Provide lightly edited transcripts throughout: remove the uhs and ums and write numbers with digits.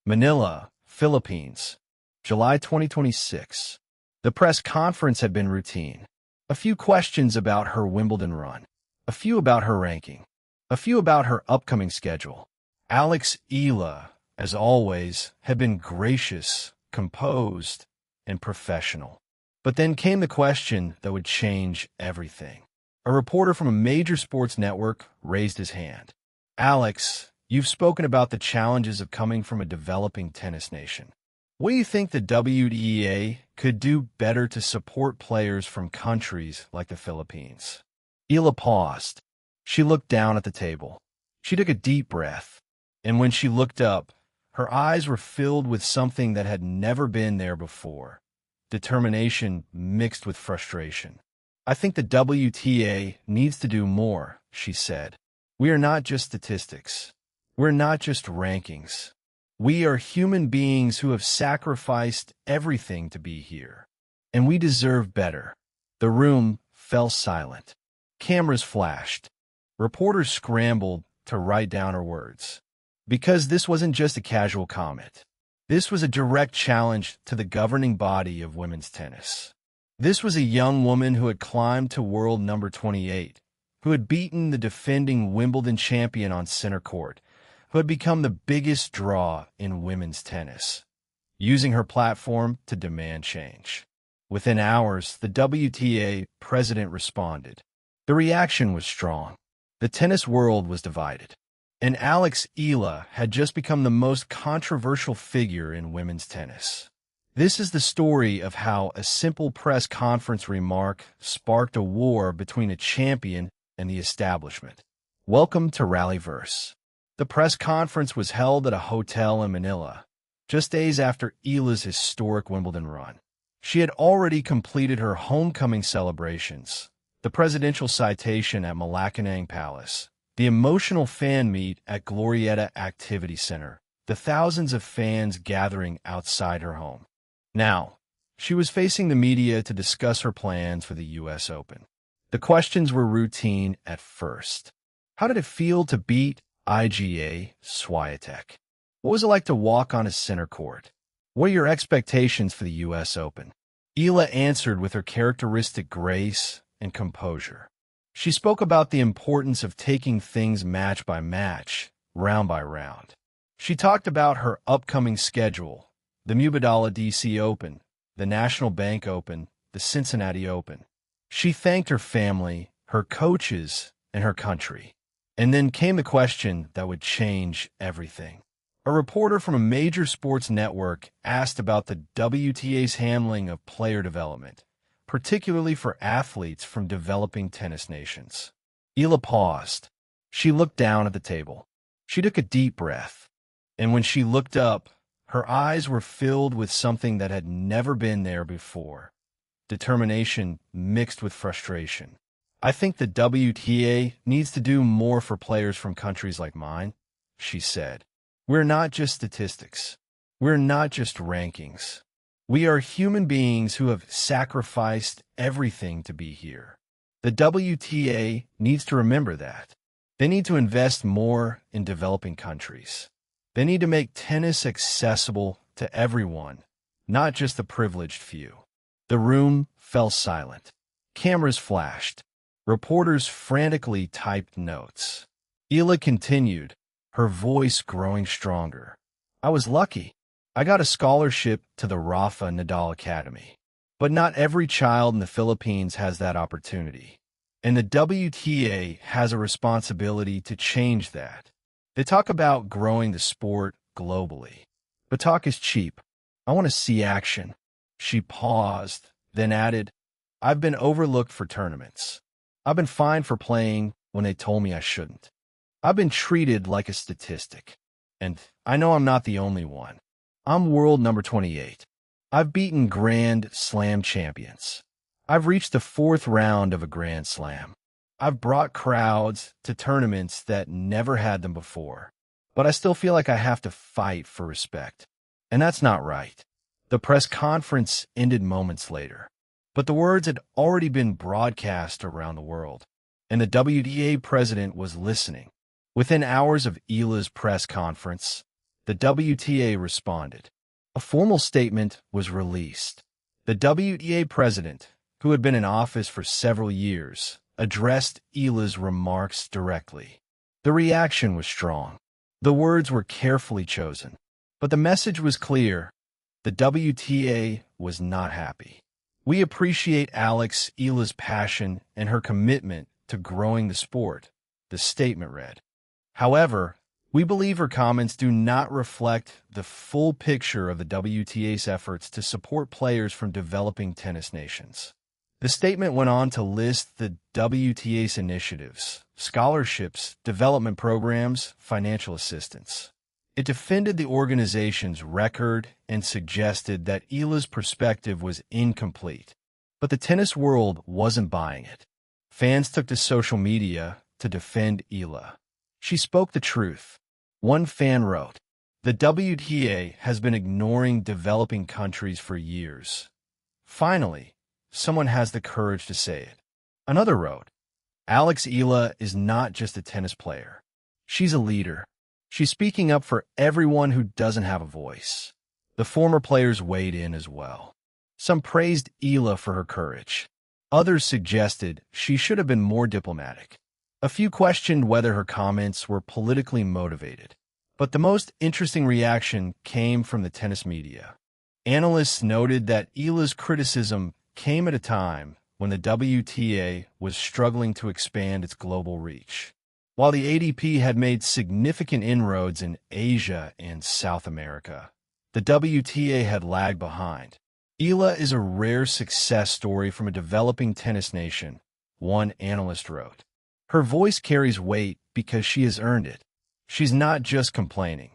Manila, Philippines, July 2026. The press conference had been routine. A few questions about her Wimbledon run, a few about her ranking, a few about her upcoming schedule. Alex Eala, as always, had been gracious, composed, and professional. But then came the question that would change everything. A reporter from a major sports network raised his hand. Alex, you've spoken about the challenges of coming from a developing tennis nation. What do you think the WTA could do better to support players from countries like the Philippines? Eala paused. She looked down at the table. She took a deep breath. And when she looked up, her eyes were filled with something that had never been there before. Determination mixed with frustration. I think the WTA needs to do more, she said. We are not just statistics. We're not just rankings. We are human beings who have sacrificed everything to be here. And we deserve better. The room fell silent. Cameras flashed. Reporters scrambled to write down her words. Because this wasn't just a casual comment. This was a direct challenge to the governing body of women's tennis. This was a young woman who had climbed to world number 28, who had beaten the defending Wimbledon champion on center court, who had become the biggest draw in women's tennis, using her platform to demand change. Within hours, the WTA president responded. The reaction was strong. The tennis world was divided. And Alex Eala had just become the most controversial figure in women's tennis. This is the story of how a simple press conference remark sparked a war between a champion and the establishment. Welcome to RallyVerse. The press conference was held at a hotel in Manila, just days after Eala's historic Wimbledon run. She had already completed her homecoming celebrations, the presidential citation at Malacanang Palace, the emotional fan meet at Glorieta Activity Center, the thousands of fans gathering outside her home. Now, she was facing the media to discuss her plans for the U.S. Open. The questions were routine at first. How did it feel to beat Iga Swiatek? What was it like to walk on a center court? What are your expectations for the U.S. Open? Eala answered with her characteristic grace and composure. She spoke about the importance of taking things match by match, round by round. She talked about her upcoming schedule, the Wimbledon DC Open, the National Bank Open, the Cincinnati Open. She thanked her family, her coaches, and her country. And then came the question that would change everything. A reporter from a major sports network asked about the WTA's handling of player development, particularly for athletes from developing tennis nations. Eala paused. She looked down at the table. She took a deep breath. And when she looked up, her eyes were filled with something that had never been there before. Determination mixed with frustration. I think the WTA needs to do more for players from countries like mine, she said. We're not just statistics. We're not just rankings. We are human beings who have sacrificed everything to be here. The WTA needs to remember that. They need to invest more in developing countries. They need to make tennis accessible to everyone, not just the privileged few. The room fell silent. Cameras flashed. Reporters frantically typed notes. Eala continued, her voice growing stronger. I was lucky. I got a scholarship to the Rafael Nadal Academy. But not every child in the Philippines has that opportunity. And the WTA has a responsibility to change that. They talk about growing the sport globally. But talk is cheap. I want to see action. She paused, then added, I've been overlooked for tournaments. I've been fined for playing when they told me I shouldn't. I've been treated like a statistic. And I know I'm not the only one. I'm world number 28. I've beaten Grand Slam champions. I've reached the 4th round of a Grand Slam. I've brought crowds to tournaments that never had them before. But I still feel like I have to fight for respect. And that's not right. The press conference ended moments later. But the words had already been broadcast around the world. And the WTA president was listening. Within hours of Eala's press conference, the WTA responded. A formal statement was released. The WTA president, who had been in office for several years, addressed Eala's remarks directly. The reaction was strong. The words were carefully chosen. But the message was clear. The WTA was not happy. We appreciate Alex Eala's passion and her commitment to growing the sport, the statement read. However, we believe her comments do not reflect the full picture of the WTA's efforts to support players from developing tennis nations. The statement went on to list the WTA's initiatives, scholarships, development programs, financial assistance. It defended the organization's record and suggested that Eala's perspective was incomplete. But the tennis world wasn't buying it. Fans took to social media to defend Eala. She spoke the truth. One fan wrote, "The WTA has been ignoring developing countries for years. Finally, someone has the courage to say it." Another wrote, "Alex Eala is not just a tennis player. She's a leader. She's speaking up for everyone who doesn't have a voice." The former players weighed in as well. Some praised Eala for her courage. Others suggested she should have been more diplomatic. A few questioned whether her comments were politically motivated. But the most interesting reaction came from the tennis media. Analysts noted that Eala's criticism came at a time when the WTA was struggling to expand its global reach. While the ATP had made significant inroads in Asia and South America, the WTA had lagged behind. Eala is a rare success story from a developing tennis nation, one analyst wrote. Her voice carries weight because she has earned it. She's not just complaining.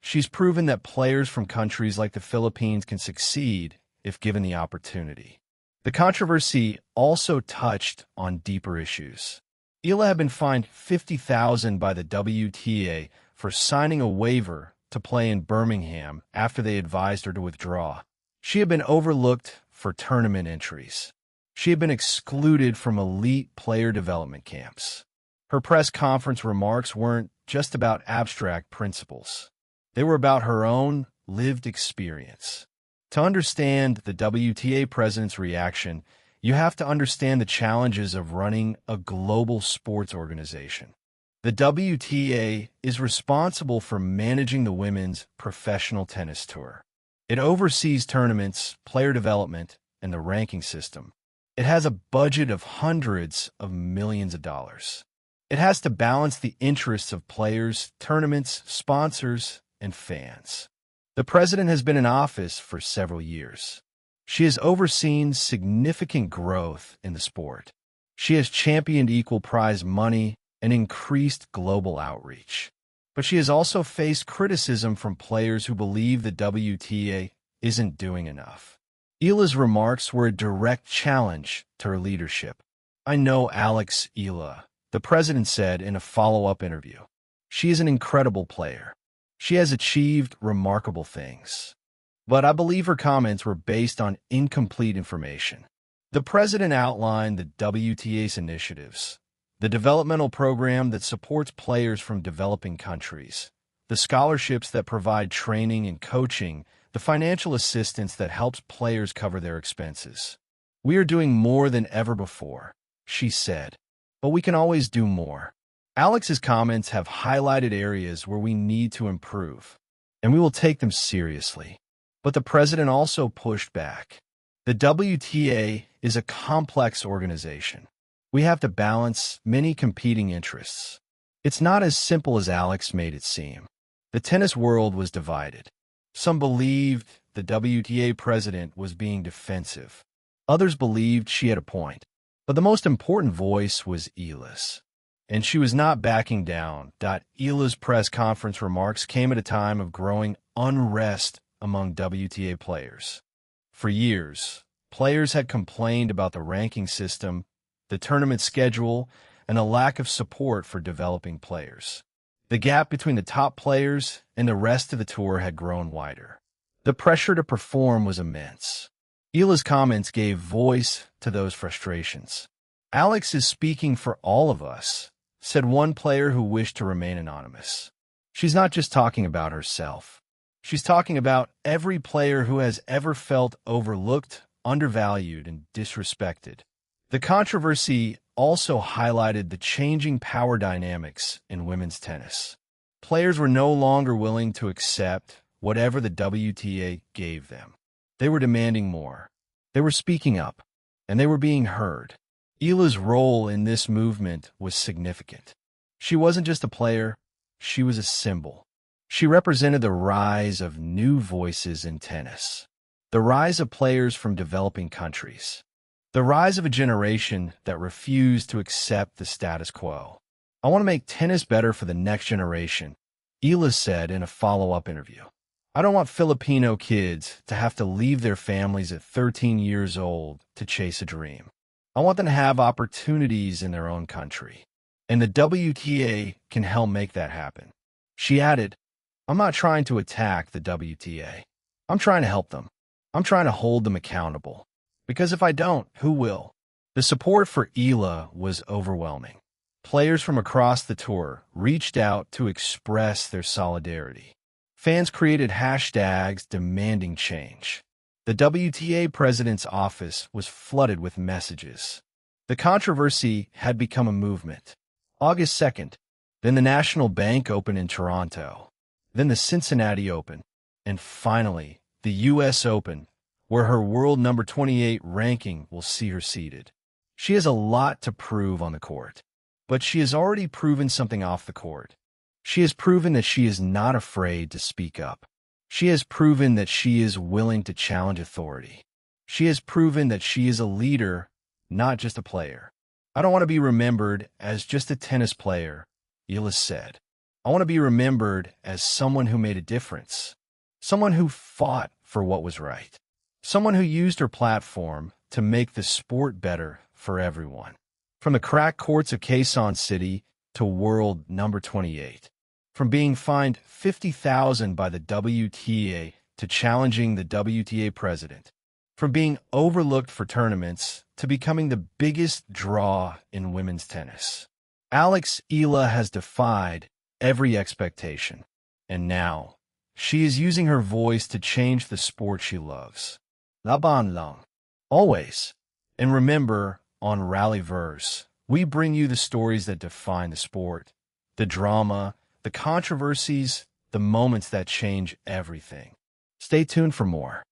She's proven that players from countries like the Philippines can succeed if given the opportunity. The controversy also touched on deeper issues. Eala had been fined $50,000 by the WTA for signing a waiver to play in Birmingham after they advised her to withdraw. She had been overlooked for tournament entries. She had been excluded from elite player development camps. Her press conference remarks weren't just about abstract principles. They were about her own lived experience. To understand the WTA president's reaction, you have to understand the challenges of running a global sports organization. The WTA is responsible for managing the women's professional tennis tour. It oversees tournaments, player development, and the ranking system. It has a budget of hundreds of millions of dollars. It has to balance the interests of players, tournaments, sponsors, and fans. The president has been in office for several years. She has overseen significant growth in the sport. She has championed equal prize money and increased global outreach. But she has also faced criticism from players who believe the WTA isn't doing enough. Eala's remarks were a direct challenge to her leadership. "I know Alex Eala," the president said in a follow-up interview. "She is an incredible player. She has achieved remarkable things. But I believe her comments were based on incomplete information." The president outlined the WTA's initiatives, the developmental program that supports players from developing countries, the scholarships that provide training and coaching, the financial assistance that helps players cover their expenses. "We are doing more than ever before," she said, "but we can always do more." Alex's comments have highlighted areas where we need to improve, and we will take them seriously. But the president also pushed back. The WTA is a complex organization. We have to balance many competing interests. It's not as simple as Alex made it seem. The tennis world was divided. Some believed the WTA president was being defensive. Others believed she had a point. But the most important voice was Eala's. And she was not backing down. Eala's press conference remarks came at a time of growing unrest among WTA players. For years, players had complained about the ranking system, the tournament schedule, and a lack of support for developing players. The gap between the top players and the rest of the tour had grown wider. The pressure to perform was immense. Eala's comments gave voice to those frustrations. "Alex is speaking for all of us," said one player who wished to remain anonymous. She's not just talking about herself. She's talking about every player who has ever felt overlooked, undervalued, and disrespected. The controversy also highlighted the changing power dynamics in women's tennis. Players were no longer willing to accept whatever the WTA gave them. They were demanding more. They were speaking up, and they were being heard. Eala's role in this movement was significant. She wasn't just a player, she was a symbol. She represented the rise of new voices in tennis, the rise of players from developing countries, the rise of a generation that refused to accept the status quo. I want to make tennis better for the next generation, Eala said in a follow-up interview. I don't want Filipino kids to have to leave their families at 13 years old to chase a dream. I want them to have opportunities in their own country, and the WTA can help make that happen. She added, I'm not trying to attack the WTA. I'm trying to help them. I'm trying to hold them accountable. Because if I don't, who will? The support for Eala was overwhelming. Players from across the tour reached out to express their solidarity. Fans created hashtags demanding change. The WTA President's office was flooded with messages. The controversy had become a movement. August 2nd, then the National Bank Open in Toronto, then the Cincinnati Open, and finally, the U.S. Open, where her world number 28 ranking will see her seated. She has a lot to prove on the court, but she has already proven something off the court. She has proven that she is not afraid to speak up. She has proven that she is willing to challenge authority. She has proven that she is a leader, not just a player. I don't want to be remembered as just a tennis player, Eala said. I want to be remembered as someone who made a difference, someone who fought for what was right, someone who used her platform to make the sport better for everyone. From the cracked courts of Quezon City to world number 28, from being fined $50,000 by the WTA to challenging the WTA president, from being overlooked for tournaments to becoming the biggest draw in women's tennis. Alex Eala has defied every expectation, and now she is using her voice to change the sport she loves. Laban lang. Always. And remember, on RallyVerse, we bring you the stories that define the sport, the drama, the controversies, the moments that change everything. Stay tuned for more.